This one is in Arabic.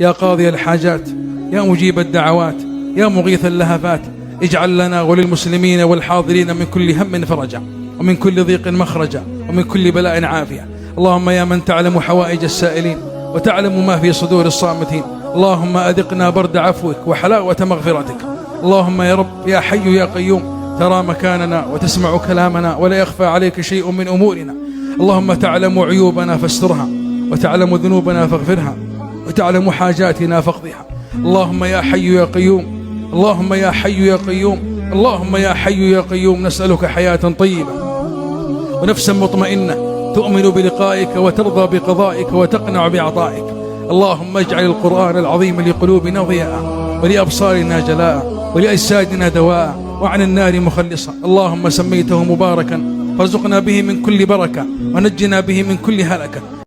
يا قاضي الحاجات، يا مجيب الدعوات، يا مغيث اللهفات، اجعل لنا وللمسلمين والحاضرين من كل هم فرجا، ومن كل ضيق مخرجا، ومن كل بلاء عافية. اللهم يا من تعلم حوائج السائلين وتعلم ما في صدور الصامتين، اللهم أذقنا برد عفوك وحلاوة مغفرتك. اللهم يا رب يا حي يا قيوم، ترى مكاننا وتسمع كلامنا ولا يخفى عليك شيء من أمورنا. اللهم تعلم عيوبنا فاسترها، وتعلم ذنوبنا فاغفرها، وتعلم حاجاتنا فاقضها. اللهم يا حي يا قيوم، اللهم يا حي يا قيوم، اللهم يا حي يا قيوم، نسألك حياة طيبة ونفسا مطمئنة تؤمن بلقائك وترضى بقضائك وتقنع بعطائك. اللهم اجعل القرآن العظيم لقلوبنا ضياء، ولأبصارنا جلاء، ولأجسادنا دواء، وعن النار مخلصا. اللهم سميته مباركا فارزقنا به من كل بركة، ونجنا به من كل هلكة.